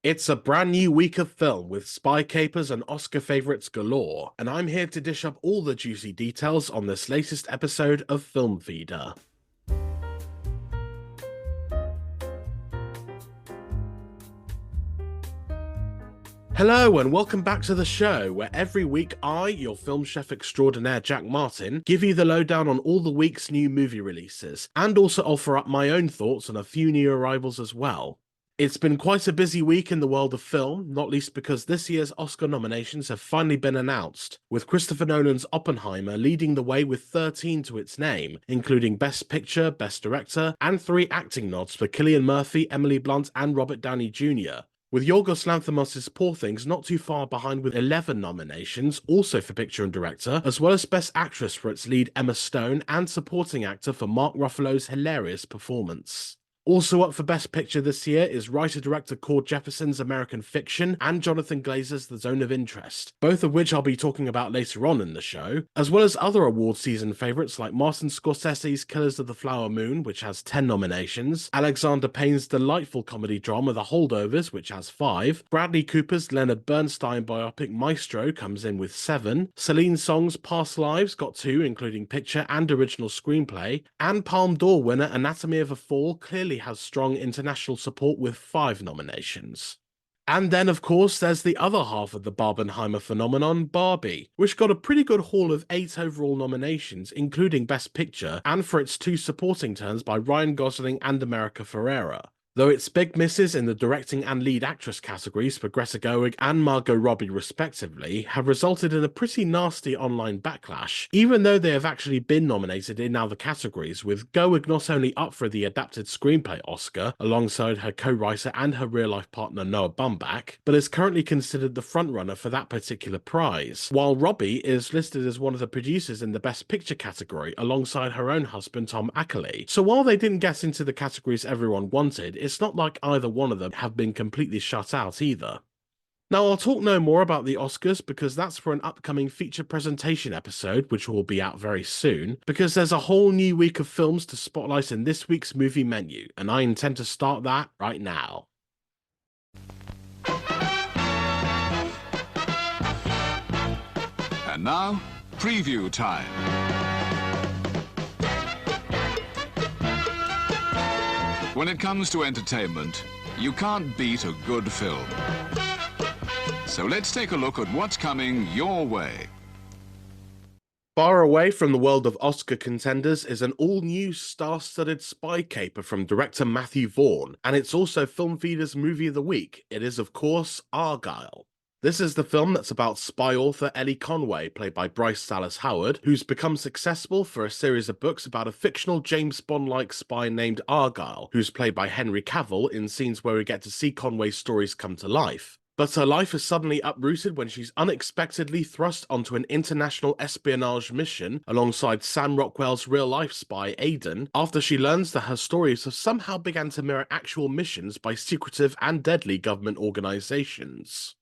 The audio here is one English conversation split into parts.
It's a brand new week of film with spy capers and Oscar favourites galore, and I'm here to dish up all the juicy details on this latest episode of Film Feeder. Hello and welcome back to the show, where every week I, your film chef extraordinaire Jack Martin, give you the lowdown on all the week's new movie releases, and also offer up my own thoughts on a few new arrivals as well. It's been quite a busy week in the world of film, not least because this year's Oscar nominations have finally been announced, with Christopher Nolan's Oppenheimer leading the way with 13 to its name, including Best Picture, Best Director, and 3 acting nods for Cillian Murphy, Emily Blunt, and Robert Downey Jr., with Yorgos Lanthimos' Poor Things not too far behind with 11 nominations, also for Picture and Director, as well as Best Actress for its lead Emma Stone and Supporting Actor for Mark Ruffalo's hilarious performance. Also up for Best Picture this year is writer-director Cord Jefferson's American Fiction and Jonathan Glazer's The Zone of Interest, both of which I'll be talking about later on in the show, as well as other award season favourites like Martin Scorsese's Killers of the Flower Moon, which has 10 nominations, Alexander Payne's delightful comedy drama The Holdovers, which has 5, Bradley Cooper's Leonard Bernstein biopic Maestro comes in with 7, Celine Song's Past Lives got 2, including picture and original screenplay, and Palme d'Or winner Anatomy of a Fall clearly has strong international support with 5 nominations. And then, of course, there's the other half of the Barbenheimer phenomenon, Barbie, which got a pretty good haul of 8 overall nominations, including Best Picture, and for its 2 supporting turns by Ryan Gosling and America Ferrera. Though its big misses in the directing and lead actress categories for Greta Gerwig and Margot Robbie respectively have resulted in a pretty nasty online backlash, even though they have actually been nominated in other categories, with Gerwig not only up for the Adapted Screenplay Oscar alongside her co-writer and her real-life partner Noah Baumbach, but is currently considered the frontrunner for that particular prize, while Robbie is listed as one of the producers in the Best Picture category alongside her own husband Tom Argylle. So while they didn't get into the categories everyone wanted, it's not like either one of them have been completely shut out either. Now, I'll talk no more about the Oscars because that's for an upcoming feature presentation episode, which will be out very soon, because there's a whole new week of films to spotlight in this week's movie menu, and I intend to start that right now. And now, preview time. When it comes to entertainment, you can't beat a good film. So let's take a look at what's coming your way. Far away from the world of Oscar contenders is an all-new star-studded spy caper from director Matthew Vaughn, and it's also Film Feeder's Movie of the Week. It is, of course, Argylle. This is the film that's about spy author Ellie Conway, played by Bryce Dallas Howard, who's become successful for a series of books about a fictional James Bond-like spy named Argylle, who's played by Henry Cavill in scenes where we get to see Conway's stories come to life. But her life is suddenly uprooted when she's unexpectedly thrust onto an international espionage mission alongside Sam Rockwell's real-life spy Aidan, after she learns that her stories have somehow begun to mirror actual missions by secretive and deadly government organizations.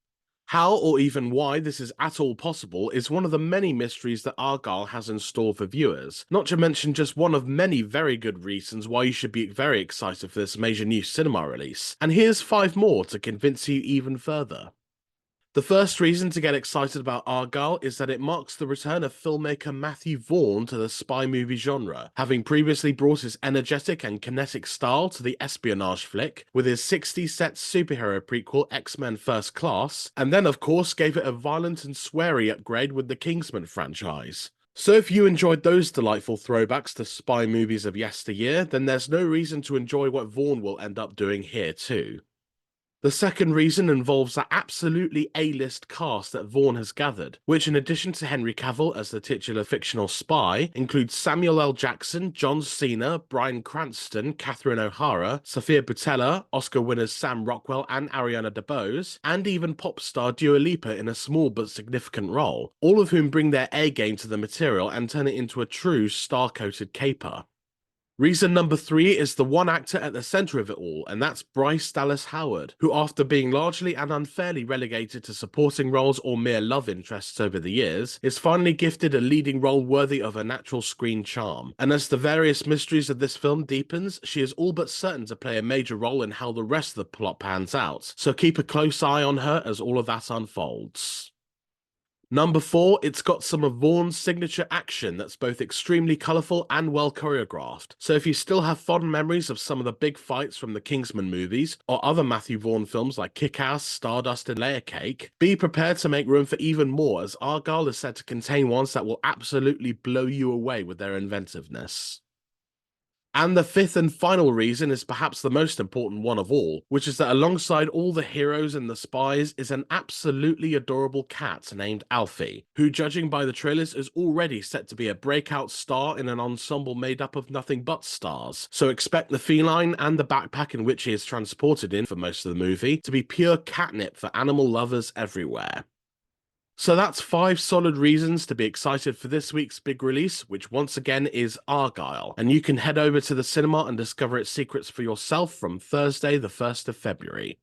How or even why this is at all possible is one of the many mysteries that Argylle has in store for viewers, not to mention just one of many very good reasons why you should be very excited for this major new cinema release, and here's 5 more to convince you even further. The first reason to get excited about Argylle is that it marks the return of filmmaker Matthew Vaughn to the spy movie genre, having previously brought his energetic and kinetic style to the espionage flick with his 60s set superhero prequel X-Men First Class, and then of course gave it a violent and sweary upgrade with the Kingsman franchise. So if you enjoyed those delightful throwbacks to spy movies of yesteryear, then there's no reason to enjoy what Vaughn will end up doing here too. The second reason involves that absolutely A-list cast that Vaughn has gathered, which in addition to Henry Cavill as the titular fictional spy, includes Samuel L. Jackson, John Cena, Bryan Cranston, Catherine O'Hara, Sofia Boutella, Oscar winners Sam Rockwell and Ariana DeBose, and even pop star Dua Lipa in a small but significant role, all of whom bring their A game to the material and turn it into a true star-coated caper. Reason number 3 is the one actor at the center of it all, and that's Bryce Dallas Howard, who after being largely and unfairly relegated to supporting roles or mere love interests over the years, is finally gifted a leading role worthy of her natural screen charm. And as the various mysteries of this film deepens, she is all but certain to play a major role in how the rest of the plot pans out, so keep a close eye on her as all of that unfolds. Number 4, it's got some of Vaughn's signature action that's both extremely colourful and well choreographed. So if you still have fond memories of some of the big fights from the Kingsman movies, or other Matthew Vaughn films like Kick-Ass, Stardust and Layer Cake, be prepared to make room for even more, as Argylle is said to contain ones that will absolutely blow you away with their inventiveness. And the 5th and final reason is perhaps the most important one of all, which is that alongside all the heroes and the spies is an absolutely adorable cat named Alfie, who judging by the trailers is already set to be a breakout star in an ensemble made up of nothing but stars. So expect the feline and the backpack in which he is transported in for most of the movie to be pure catnip for animal lovers everywhere. So that's 5 solid reasons to be excited for this week's big release, which once again is Argylle, and you can head over to the cinema and discover its secrets for yourself from Thursday the 1st of February.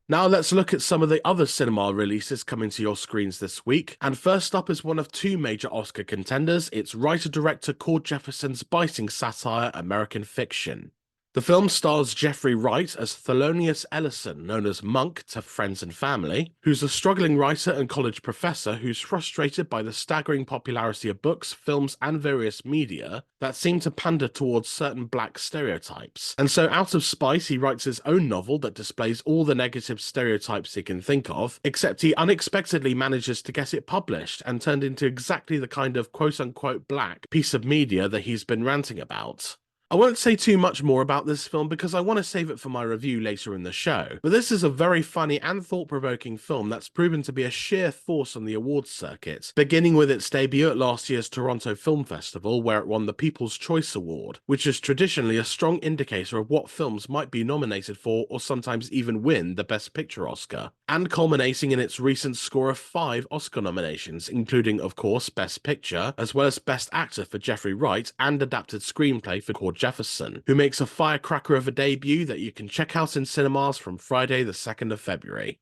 Now let's look at some of the other cinema releases coming to your screens this week, and first up is one of 2 major Oscar contenders. It's writer-director Cord Jefferson's biting satire American Fiction. The film stars Jeffrey Wright as Thelonious Ellison, known as Monk to friends and family, who's a struggling writer and college professor who's frustrated by the staggering popularity of books, films, and various media that seem to pander towards certain black stereotypes. And so out of spite, he writes his own novel that displays all the negative stereotypes he can think of, except he unexpectedly manages to get it published and turned into exactly the kind of quote-unquote black piece of media that he's been ranting about. I won't say too much more about this film because I want to save it for my review later in the show, but this is a very funny and thought-provoking film that's proven to be a sheer force on the awards circuit, beginning with its debut at last year's Toronto Film Festival, where it won the People's Choice Award, which is traditionally a strong indicator of what films might be nominated for or sometimes even win the Best Picture Oscar, and culminating in its recent score of 5 Oscar nominations, including, of course, Best Picture, as well as Best Actor for Jeffrey Wright and Adapted Screenplay for Cord Jefferson, who makes a firecracker of a debut that you can check out in cinemas from Friday the 2nd of February.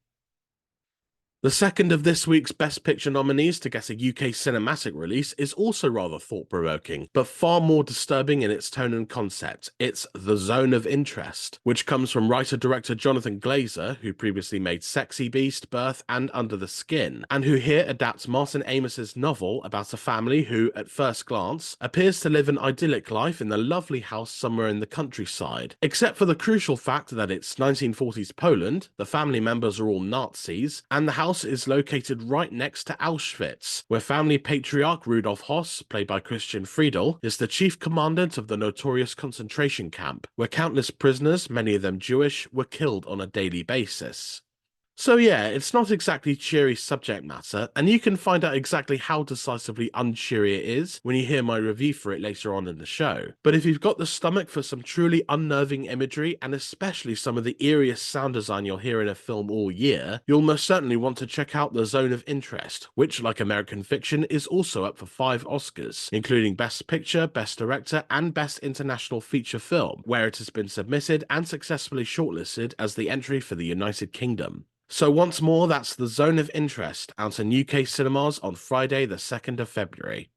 The second of this week's Best Picture nominees to get a UK cinematic release is also rather thought-provoking, but far more disturbing in its tone and concept. It's The Zone of Interest, which comes from writer-director Jonathan Glazer, who previously made Sexy Beast, Birth, and Under the Skin, and who here adapts Martin Amis's novel about a family who, at first glance, appears to live an idyllic life in a lovely house somewhere in the countryside, except for the crucial fact that it's 1940s Poland, the family members are all Nazis, and the house is located right next to Auschwitz, where family patriarch Rudolf Hoss, played by Christian Friedel, is the chief commandant of the notorious concentration camp, where countless prisoners, many of them Jewish, were killed on a daily basis. So yeah, it's not exactly cheery subject matter, and you can find out exactly how decisively uncheery it is when you hear my review for it later on in the show. But if you've got the stomach for some truly unnerving imagery, and especially some of the eeriest sound design you'll hear in a film all year, you'll most certainly want to check out The Zone of Interest, which, like American Fiction, is also up for 5 Oscars, including Best Picture, Best Director, and Best International Feature Film, where it has been submitted and successfully shortlisted as the entry for the United Kingdom. So once more, that's The Zone of Interest, out in UK cinemas on Friday the 2nd of February.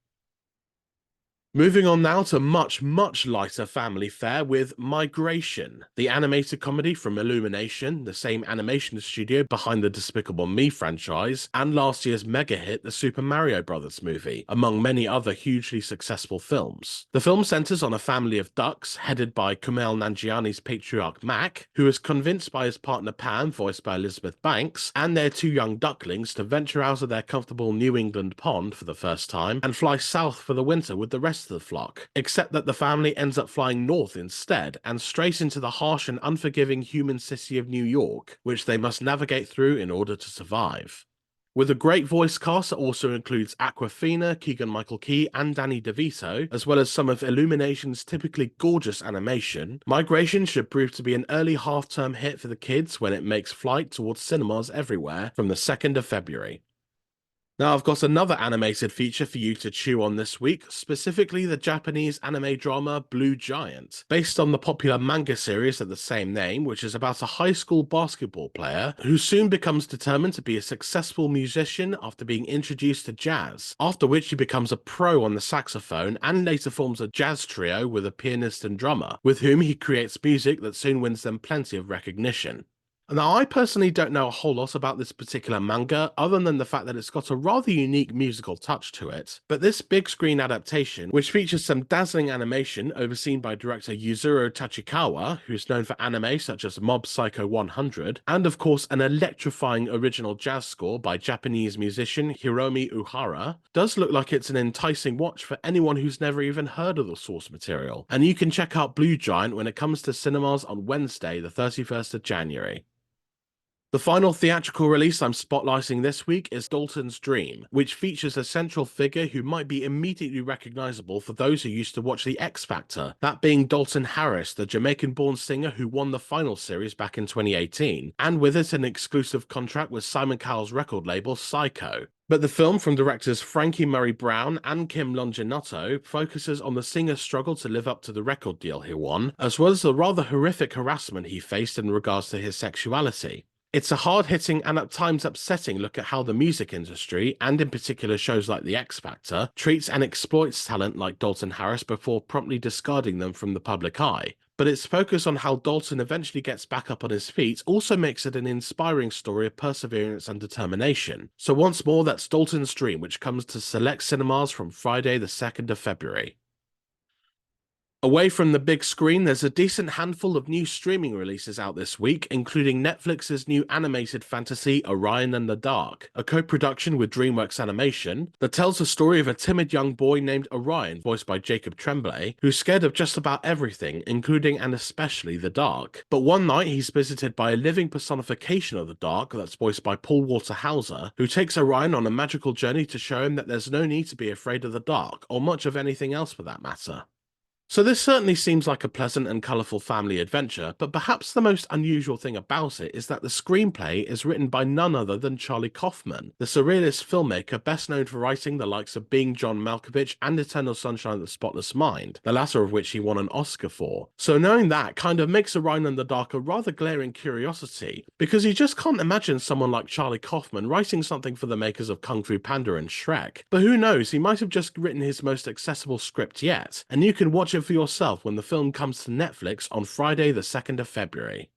Moving on now to much lighter family fare with Migration, the animated comedy from Illumination, the same animation studio behind the Despicable Me franchise, and last year's mega hit The Super Mario Bros. Movie, among many other hugely successful films. The film centers on a family of ducks headed by Kumail Nanjiani's patriarch Mac, who is convinced by his partner Pam, voiced by Elizabeth Banks, and their 2 young ducklings to venture out of their comfortable New England pond for the first time and fly south for the winter with the rest of the flock, except that the family ends up flying north instead and straight into the harsh and unforgiving human city of New York, which they must navigate through in order to survive. With a great voice cast that also includes Awkwafina, Keegan-Michael Key, and Danny DeVito, as well as some of Illumination's typically gorgeous animation, Migration should prove to be an early half-term hit for the kids when it makes flight towards cinemas everywhere from the 2nd of February. Now, I've got another animated feature for you to chew on this week, specifically the Japanese anime drama Blue Giant, based on the popular manga series of the same name, which is about a high school basketball player who soon becomes determined to be a successful musician after being introduced to jazz, after which he becomes a pro on the saxophone and later forms a jazz trio with a pianist and drummer, with whom he creates music that soon wins them plenty of recognition. Now, I personally don't know a whole lot about this particular manga, other than the fact that it's got a rather unique musical touch to it, but this big screen adaptation, which features some dazzling animation overseen by director Yuzuru Tachikawa, who's known for anime such as Mob Psycho 100, and of course an electrifying original jazz score by Japanese musician Hiromi Uhara, does look like it's an enticing watch for anyone who's never even heard of the source material, and you can check out Blue Giant when it comes to cinemas on Wednesday, the 31st of January. The final theatrical release I'm spotlighting this week is Dalton's Dream, which features a central figure who might be immediately recognizable for those who used to watch The X Factor, that being Dalton Harris, the Jamaican-born singer who won the final series back in 2018, and with it an exclusive contract with Simon Cowell's record label Psycho. But the film from directors Frankie Murray Brown and Kim Longinotto focuses on the singer's struggle to live up to the record deal he won, as well as the rather horrific harassment he faced in regards to his sexuality. It's a hard-hitting and at times upsetting look at how the music industry, and in particular shows like The X Factor, treats and exploits talent like Dalton Harris before promptly discarding them from the public eye. But its focus on how Dalton eventually gets back up on his feet also makes it an inspiring story of perseverance and determination. So once more, that's Dalton's Dream, which comes to select cinemas from Friday the 2nd of February. Away from the big screen, there's a decent handful of new streaming releases out this week, including Netflix's new animated fantasy Orion and the Dark, a co-production with DreamWorks Animation that tells the story of a timid young boy named Orion, voiced by Jacob Tremblay, who's scared of just about everything, including and especially the dark. But one night he's visited by a living personification of the dark that's voiced by Paul Walter Hauser, who takes Orion on a magical journey to show him that there's no need to be afraid of the dark, or much of anything else for that matter. So this certainly seems like a pleasant and colourful family adventure, but perhaps the most unusual thing about it is that the screenplay is written by none other than Charlie Kaufman, the surrealist filmmaker best known for writing the likes of Being John Malkovich and Eternal Sunshine of the Spotless Mind, the latter of which he won an Oscar for. So knowing that kind of makes Orion and the Dark a rather glaring curiosity, because you just can't imagine someone like Charlie Kaufman writing something for the makers of Kung Fu Panda and Shrek. But who knows, he might have just written his most accessible script yet, and you can watch it for yourself when the film comes to Netflix on Friday the 2nd of February.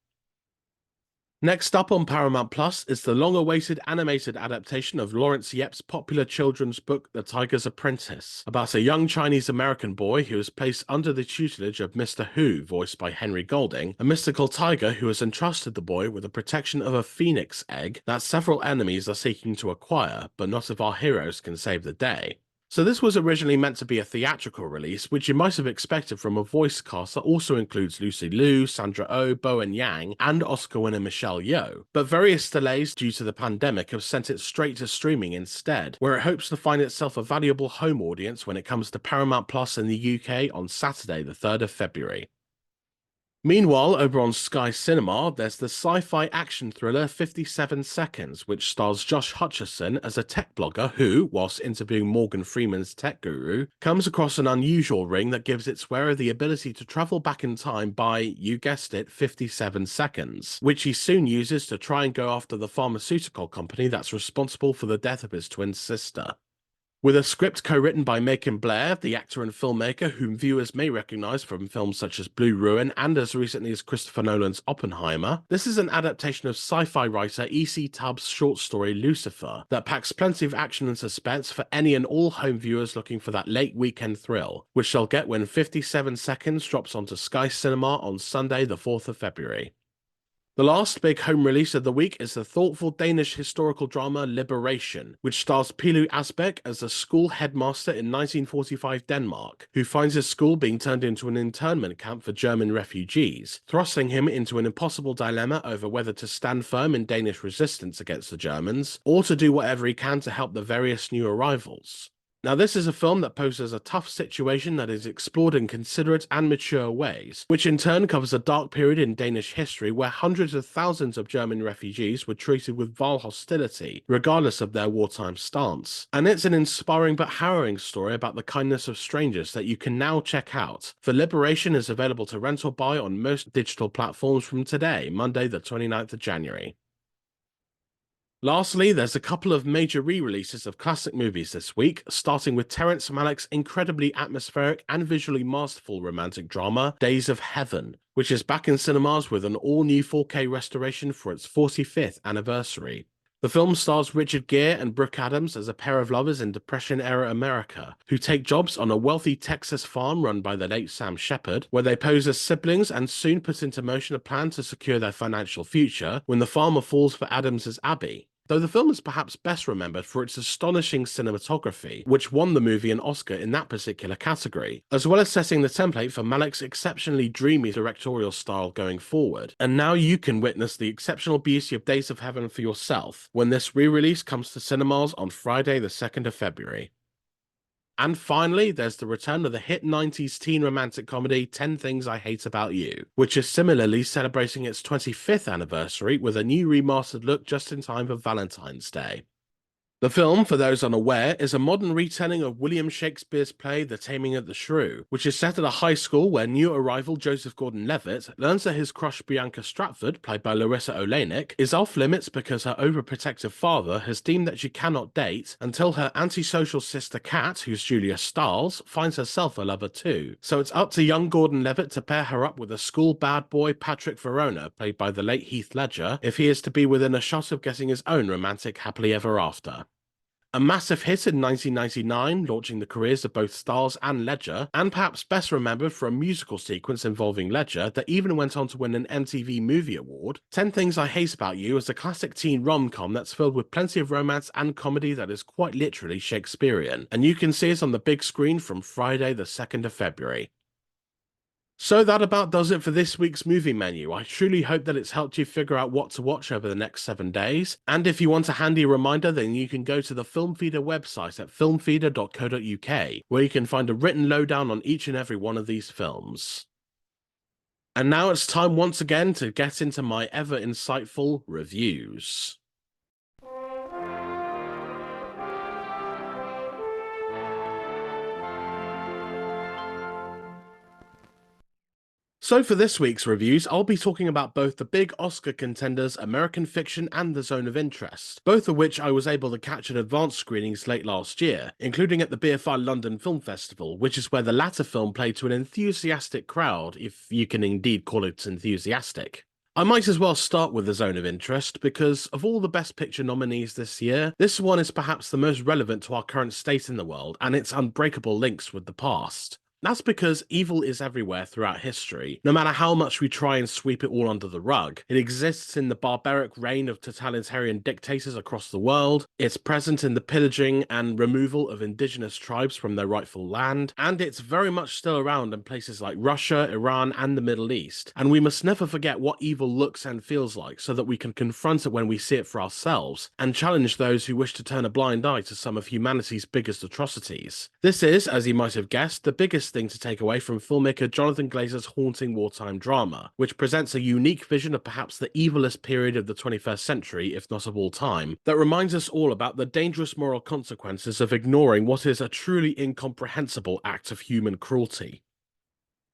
Next up on Paramount Plus is the long-awaited animated adaptation of Lawrence Yep's popular children's book The Tiger's Apprentice, about a young Chinese-American boy who is placed under the tutelage of Mr. Hu, voiced by Henry Golding, a mystical tiger who has entrusted the boy with the protection of a phoenix egg that several enemies are seeking to acquire, but not if our heroes can save the day. So this was originally meant to be a theatrical release, which you might have expected from a voice cast that also includes Lucy Liu, Sandra Oh, Bowen Yang, and Oscar winner Michelle Yeoh. But various delays due to the pandemic have sent it straight to streaming instead, where it hopes to find itself a valuable home audience when it comes to Paramount Plus in the UK on Saturday the 3rd of February. Meanwhile, over on Sky Cinema, there's the sci-fi action thriller 57 Seconds, which stars Josh Hutcherson as a tech blogger who, whilst interviewing Morgan Freeman's tech guru, comes across an unusual ring that gives its wearer the ability to travel back in time by, you guessed it, 57 seconds, which he soon uses to try and go after the pharmaceutical company that's responsible for the death of his twin sister. With a script co-written by Macon Blair, the actor and filmmaker whom viewers may recognise from films such as Blue Ruin and as recently as Christopher Nolan's Oppenheimer, this is an adaptation of sci-fi writer E.C. Tubbs' short story Lucifer that packs plenty of action and suspense for any and all home viewers looking for that late weekend thrill, which they'll get when 57 Seconds drops onto Sky Cinema on Sunday the 4th of February. The last big home release of the week is the thoughtful Danish historical drama Liberation, which stars Pilu Asbæk as a school headmaster in 1945 Denmark, who finds his school being turned into an internment camp for German refugees, thrusting him into an impossible dilemma over whether to stand firm in Danish resistance against the Germans, or to do whatever he can to help the various new arrivals. Now, this is a film that poses a tough situation that is explored in considerate and mature ways, which in turn covers a dark period in Danish history where hundreds of thousands of German refugees were treated with vile hostility, regardless of their wartime stance. And it's an inspiring but harrowing story about the kindness of strangers that you can now check out. For Liberation is available to rent or buy on most digital platforms from today, Monday the 29th of January. Lastly, there's a couple of major re-releases of classic movies this week, starting with Terrence Malick's incredibly atmospheric and visually masterful romantic drama, Days of Heaven, which is back in cinemas with an all-new 4K restoration for its 45th anniversary. The film stars Richard Gere and Brooke Adams as a pair of lovers in Depression-era America, who take jobs on a wealthy Texas farm run by the late Sam Shepard, where they pose as siblings and soon put into motion a plan to secure their financial future when the farmer falls for Adams's Abby. Though the film is perhaps best remembered for its astonishing cinematography, which won the movie an Oscar in that particular category, as well as setting the template for Malick's exceptionally dreamy directorial style going forward. And now you can witness the exceptional beauty of Days of Heaven for yourself when this re-release comes to cinemas on Friday the 2nd of February. And finally, there's the return of the hit 90s teen romantic comedy 10 Things I Hate About You, which is similarly celebrating its 25th anniversary with a new remastered look just in time for Valentine's Day. The film, for those unaware, is a modern retelling of William Shakespeare's play The Taming of the Shrew, which is set at a high school where new arrival Joseph Gordon-Levitt learns that his crush Bianca Stratford, played by Larissa Oleynik, is off limits because her overprotective father has deemed that she cannot date until her antisocial sister Kat, who's Julia Stiles, finds herself a lover too. So it's up to young Gordon-Levitt to pair her up with a school bad boy Patrick Verona, played by the late Heath Ledger, if he is to be within a shot of getting his own romantic happily ever after. A massive hit in 1999, launching the careers of both Stiles and Ledger, and perhaps best remembered for a musical sequence involving Ledger that even went on to win an MTV Movie Award, 10 Things I Hate About You is a classic teen rom-com that's filled with plenty of romance and comedy that is quite literally Shakespearean, and you can see it on the big screen from Friday the 2nd of February. So that about does it for this week's movie menu. I truly hope that it's helped you figure out what to watch over the next 7 days. And if you want a handy reminder, then you can go to the Film Feeder website at filmfeeder.co.uk, where you can find a written lowdown on each and every one of these films. And now it's time once again to get into my ever insightful reviews. So for this week's reviews, I'll be talking about both the big Oscar contenders American Fiction and The Zone of Interest, both of which I was able to catch at advanced screenings late last year, including at the BFI London Film Festival, which is where the latter film played to an enthusiastic crowd, if you can indeed call it enthusiastic. I might as well start with The Zone of Interest because of all the Best Picture nominees this year, this one is perhaps the most relevant to our current state in the world and its unbreakable links with the past. That's because evil is everywhere throughout history. No matter how much we try and sweep it all under the rug, it exists in the barbaric reign of totalitarian dictators across the world, it's present in the pillaging and removal of indigenous tribes from their rightful land, and it's very much still around in places like Russia, Iran, and the Middle East. And we must never forget what evil looks and feels like so that we can confront it when we see it for ourselves, and challenge those who wish to turn a blind eye to some of humanity's biggest atrocities. This is, as you might have guessed, the biggest thing to take away from filmmaker Jonathan Glazer's haunting wartime drama, which presents a unique vision of perhaps the evilest period of the 21st century, if not of all time, that reminds us all about the dangerous moral consequences of ignoring what is a truly incomprehensible act of human cruelty.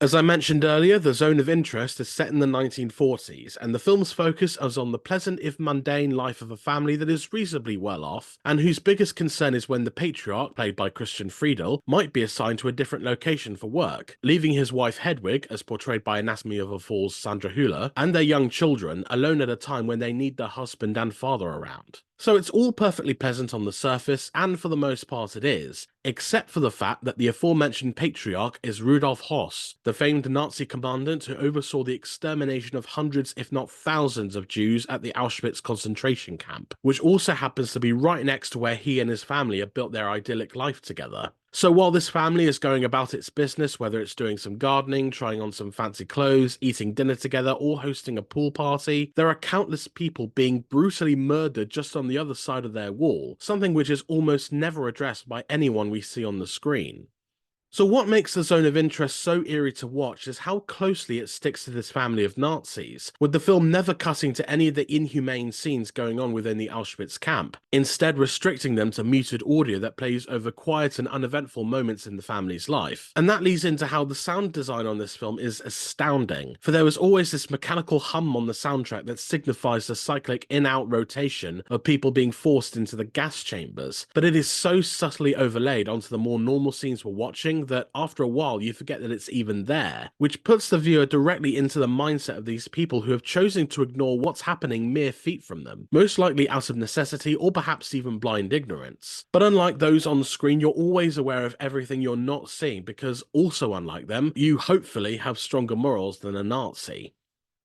As I mentioned earlier, The Zone of Interest is set in the 1940s, and the film's focus is on the pleasant if mundane life of a family that is reasonably well off, and whose biggest concern is when the patriarch, played by Christian Friedel, might be assigned to a different location for work, leaving his wife Hedwig, as portrayed by Anatomy of a Fall's Sandra Hüller, and their young children alone at a time when they need their husband and father around. So it's all perfectly pleasant on the surface, and for the most part it is, except for the fact that the aforementioned patriarch is Rudolf Höss, the famed Nazi commandant who oversaw the extermination of hundreds if not thousands of Jews at the Auschwitz concentration camp, which also happens to be right next to where he and his family have built their idyllic life together. So while this family is going about its business, whether it's doing some gardening, trying on some fancy clothes, eating dinner together, or hosting a pool party, there are countless people being brutally murdered just on the other side of their wall, something which is almost never addressed by anyone we see on the screen. So what makes the Zone of Interest so eerie to watch is how closely it sticks to this family of Nazis, with the film never cutting to any of the inhumane scenes going on within the Auschwitz camp, instead restricting them to muted audio that plays over quiet and uneventful moments in the family's life. And that leads into how the sound design on this film is astounding, for there was always this mechanical hum on the soundtrack that signifies the cyclic in-out rotation of people being forced into the gas chambers, but it is so subtly overlaid onto the more normal scenes we're watching that after a while you forget that it's even there, which puts the viewer directly into the mindset of these people who have chosen to ignore what's happening mere feet from them, most likely out of necessity or perhaps even blind ignorance. But unlike those on the screen, you're always aware of everything you're not seeing because, also unlike them, you hopefully have stronger morals than a Nazi.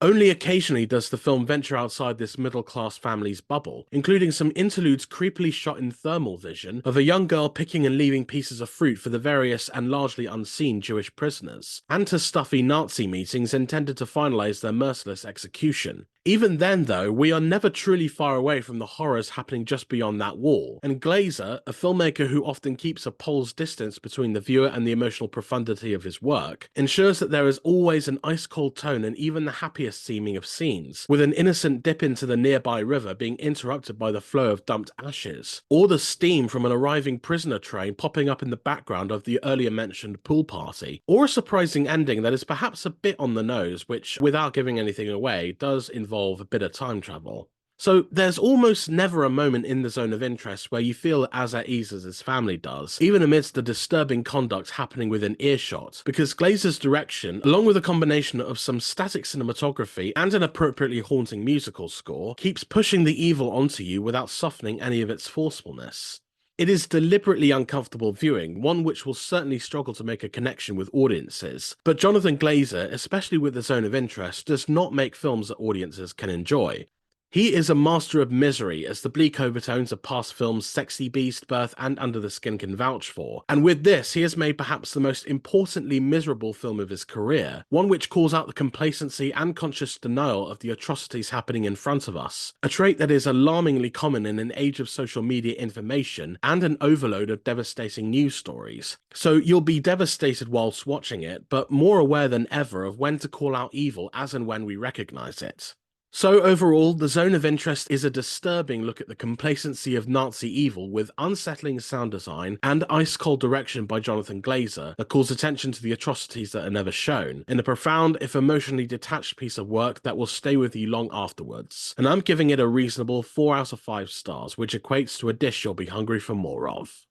Only occasionally does the film venture outside this middle-class family's bubble, including some interludes creepily shot in thermal vision of a young girl picking and leaving pieces of fruit for the various and largely unseen Jewish prisoners, and to stuffy Nazi meetings intended to finalize their merciless execution. Even then, though, we are never truly far away from the horrors happening just beyond that wall, and Glazer, a filmmaker who often keeps a pole's distance between the viewer and the emotional profundity of his work, ensures that there is always an ice-cold tone in even the happiest seeming of scenes, with an innocent dip into the nearby river being interrupted by the flow of dumped ashes, or the steam from an arriving prisoner train popping up in the background of the earlier mentioned pool party, or a surprising ending that is perhaps a bit on the nose, which, without giving anything away, does involve a bit of time travel. So there's almost never a moment in the Zone of Interest where you feel as at ease as his family does, even amidst the disturbing conduct happening within earshot, because Glazer's direction, along with a combination of some static cinematography and an appropriately haunting musical score, keeps pushing the evil onto you without softening any of its forcefulness. It is deliberately uncomfortable viewing, one which will certainly struggle to make a connection with audiences, but Jonathan Glazer, especially with The Zone of Interest, does not make films that audiences can enjoy. He is a master of misery, as the bleak overtones of past films Sexy Beast, Birth, and Under the Skin can vouch for, and with this he has made perhaps the most importantly miserable film of his career, one which calls out the complacency and conscious denial of the atrocities happening in front of us, a trait that is alarmingly common in an age of social media information and an overload of devastating news stories. So you'll be devastated whilst watching it, but more aware than ever of when to call out evil as and when we recognise it. So overall, The Zone of Interest is a disturbing look at the complacency of Nazi evil with unsettling sound design and ice-cold direction by Jonathan Glazer that calls attention to the atrocities that are never shown, in a profound, if emotionally detached piece of work that will stay with you long afterwards. And I'm giving it a reasonable 4 out of 5 stars, which equates to a dish you'll be hungry for more of.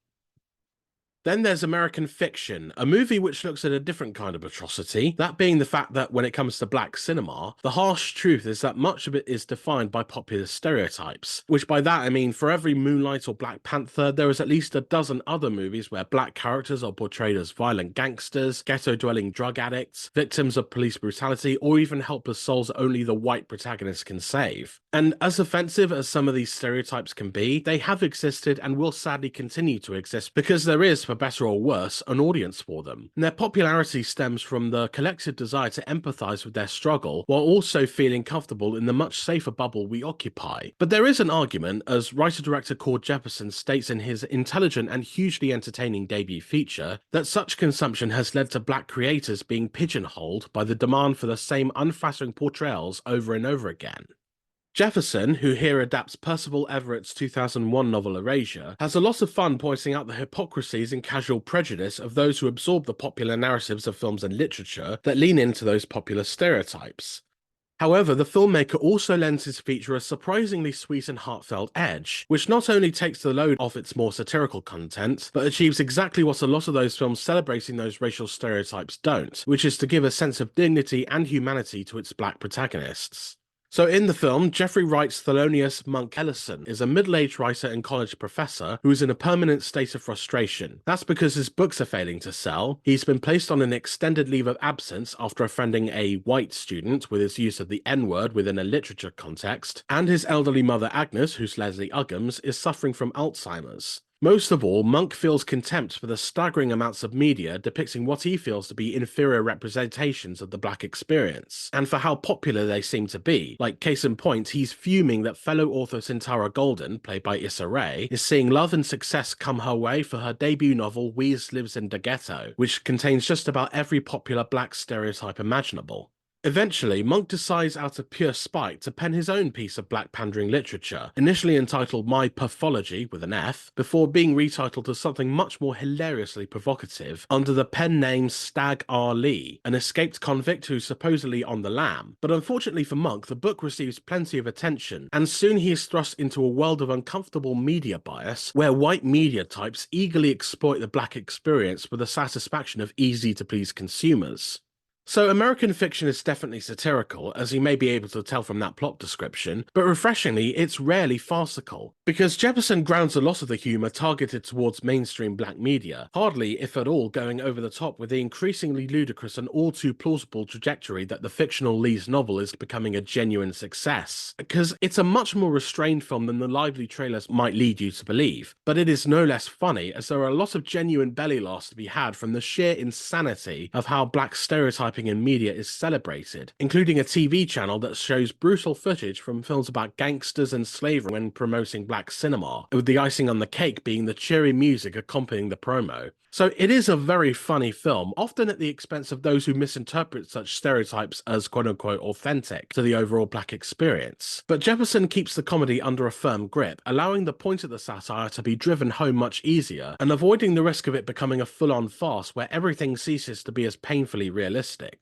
Then there's American Fiction, a movie which looks at a different kind of atrocity, that being the fact that when it comes to black cinema, the harsh truth is that much of it is defined by popular stereotypes, which by that I mean for every Moonlight or Black Panther, there is at least a dozen other movies where black characters are portrayed as violent gangsters, ghetto-dwelling drug addicts, victims of police brutality, or even helpless souls only the white protagonist can save. And as offensive as some of these stereotypes can be, they have existed and will sadly continue to exist because there is, for better or worse, an audience for them. And their popularity stems from the collective desire to empathize with their struggle while also feeling comfortable in the much safer bubble we occupy. But there is an argument, as writer-director Cord Jefferson states in his intelligent and hugely entertaining debut feature, that such consumption has led to black creators being pigeonholed by the demand for the same unflattering portrayals over and over again. Jefferson, who here adapts Percival Everett's 2001 novel Erasure, has a lot of fun pointing out the hypocrisies and casual prejudice of those who absorb the popular narratives of films and literature that lean into those popular stereotypes. However, the filmmaker also lends his feature a surprisingly sweet and heartfelt edge, which not only takes the load off its more satirical content, but achieves exactly what a lot of those films celebrating those racial stereotypes don't, which is to give a sense of dignity and humanity to its black protagonists. So in the film, Jeffrey Wright's Thelonious Monk Ellison is a middle-aged writer and college professor who is in a permanent state of frustration. That's because his books are failing to sell, he's been placed on an extended leave of absence after offending a white student with his use of the N-word within a literature context, and his elderly mother Agnes, who's Leslie Uggams, is suffering from Alzheimer's. Most of all, Monk feels contempt for the staggering amounts of media depicting what he feels to be inferior representations of the black experience, and for how popular they seem to be. Like, case in point, he's fuming that fellow author Sintara Golden, played by Issa Rae, is seeing love and success come her way for her debut novel Weeze Lives in the Ghetto, which contains just about every popular black stereotype imaginable. Eventually, Monk decides out of pure spite to pen his own piece of black pandering literature, initially entitled My Pathology with an F, before being retitled as something much more hilariously provocative under the pen name Stag R. Lee, an escaped convict who's supposedly on the lam. But unfortunately for Monk, the book receives plenty of attention, and soon he is thrust into a world of uncomfortable media bias, where white media types eagerly exploit the black experience for the satisfaction of easy-to-please consumers. So American Fiction is definitely satirical, as you may be able to tell from that plot description, but refreshingly, it's rarely farcical, because Jefferson grounds a lot of the humour targeted towards mainstream black media, hardly, if at all, going over the top with the increasingly ludicrous and all too plausible trajectory that the fictional Lee's novel is becoming a genuine success. Because it's a much more restrained film than the lively trailers might lead you to believe, but it is no less funny, as there are a lot of genuine belly laughs to be had from the sheer insanity of how black stereotyping in media is celebrated, including a TV channel that shows brutal footage from films about gangsters and slavery when promoting black cinema, with the icing on the cake being the cheery music accompanying the promo. So it is a very funny film, often at the expense of those who misinterpret such stereotypes as quote-unquote authentic to the overall black experience. But Jefferson keeps the comedy under a firm grip, allowing the point of the satire to be driven home much easier, and avoiding the risk of it becoming a full-on farce where everything ceases to be as painfully realistic.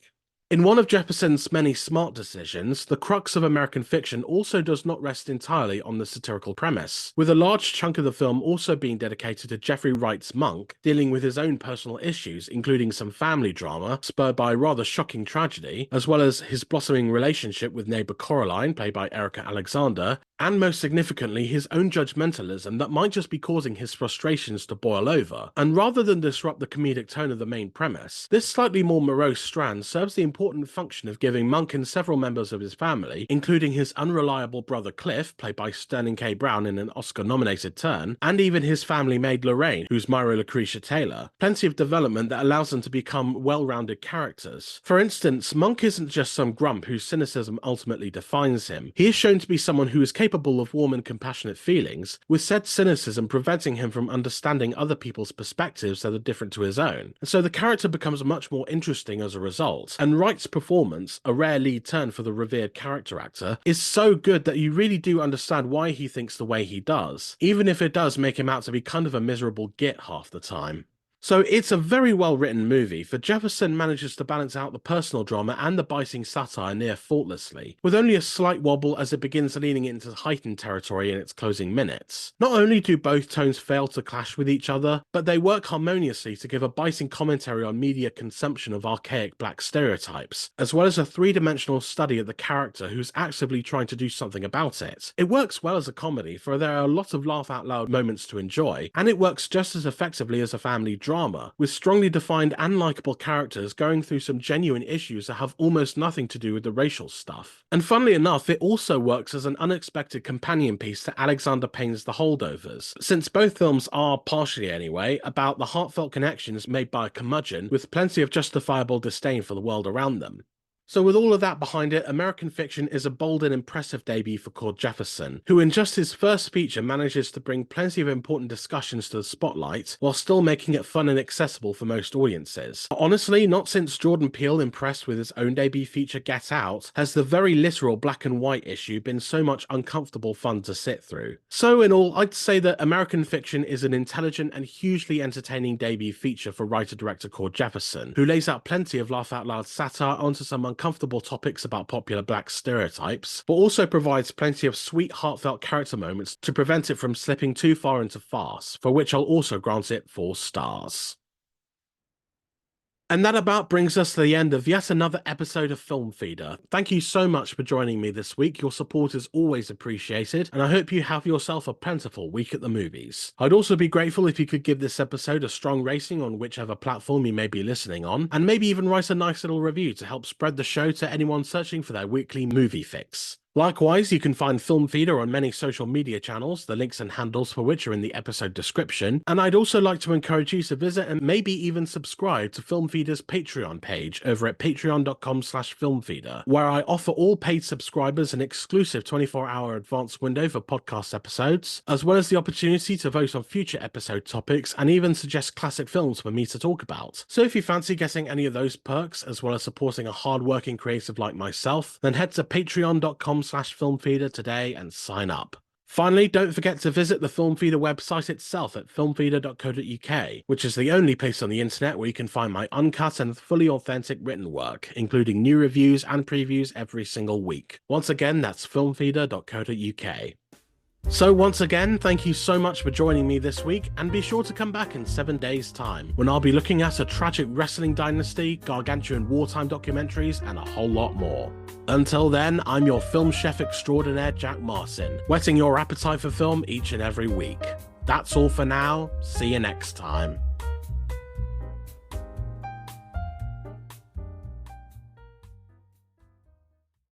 In one of Jefferson's many smart decisions, the crux of American Fiction also does not rest entirely on the satirical premise, with a large chunk of the film also being dedicated to Jeffrey Wright's Monk, dealing with his own personal issues, including some family drama, spurred by a rather shocking tragedy, as well as his blossoming relationship with neighbour Coraline, played by Erica Alexander, and most significantly, his own judgmentalism that might just be causing his frustrations to boil over. And rather than disrupt the comedic tone of the main premise, this slightly more morose strand serves the important function of giving Monk and several members of his family, including his unreliable brother Cliff, played by Sterling K. Brown in an Oscar-nominated turn, and even his family maid Lorraine, who's Myra Lucretia Taylor, plenty of development that allows them to become well-rounded characters. For instance, Monk isn't just some grump whose cynicism ultimately defines him. He is shown to be someone who is capable of warm and compassionate feelings, with said cynicism preventing him from understanding other people's perspectives that are different to his own. And so the character becomes much more interesting as a result, and Wright's performance, a rare lead turn for the revered character actor, is so good that you really do understand why he thinks the way he does, even if it does make him out to be kind of a miserable git half the time. So it's a very well written movie, for Jefferson manages to balance out the personal drama and the biting satire near faultlessly, with only a slight wobble as it begins leaning into heightened territory in its closing minutes. Not only do both tones fail to clash with each other, but they work harmoniously to give a biting commentary on media consumption of archaic black stereotypes, as well as a three-dimensional study of the character who's actively trying to do something about it. It works well as a comedy, for there are a lot of laugh-out-loud moments to enjoy, and it works just as effectively as a family drama, with strongly defined and likable characters going through some genuine issues that have almost nothing to do with the racial stuff. And funnily enough, it also works as an unexpected companion piece to Alexander Payne's The Holdovers, since both films are, partially anyway, about the heartfelt connections made by a curmudgeon with plenty of justifiable disdain for the world around them. So with all of that behind it, American Fiction is a bold and impressive debut for Cord Jefferson, who in just his first feature manages to bring plenty of important discussions to the spotlight, while still making it fun and accessible for most audiences. Honestly, not since Jordan Peele impressed with his own debut feature Get Out, has the very literal black and white issue been so much uncomfortable fun to sit through. So in all, I'd say that American Fiction is an intelligent and hugely entertaining debut feature for writer-director Cord Jefferson, who lays out plenty of laugh-out-loud satire onto some uncomfortable topics about popular black stereotypes, but also provides plenty of sweet, heartfelt character moments to prevent it from slipping too far into farce, for which I'll also grant it 4 stars. And that about brings us to the end of yet another episode of Film Feeder. Thank you so much for joining me this week. Your support is always appreciated, and I hope you have yourself a plentiful week at the movies. I'd also be grateful if you could give this episode a strong rating on whichever platform you may be listening on, and maybe even write a nice little review to help spread the show to anyone searching for their weekly movie fix. Likewise, you can find Film Feeder on many social media channels, the links and handles for which are in the episode description, and I'd also like to encourage you to visit and maybe even subscribe to Film Feeder's Patreon page over at patreon.com/filmfeeder, where I offer all paid subscribers an exclusive 24-hour advance window for podcast episodes, as well as the opportunity to vote on future episode topics and even suggest classic films for me to talk about. So if you fancy getting any of those perks, as well as supporting a hard-working creative like myself, then head to patreon.com/filmfeeder today and sign up. Finally, don't forget to visit the Film Feeder website itself at filmfeeder.co.uk, which is the only place on the internet where you can find my uncut and fully authentic written work, including new reviews and previews every single week. Once again, that's filmfeeder.co.uk. So once again, thank you so much for joining me this week, and be sure to come back in 7 days' time, when I'll be looking at a tragic wrestling dynasty, gargantuan wartime documentaries, and a whole lot more. Until then, I'm your film chef extraordinaire, Jack Martin, whetting your appetite for film each and every week. That's all for now. See you next time.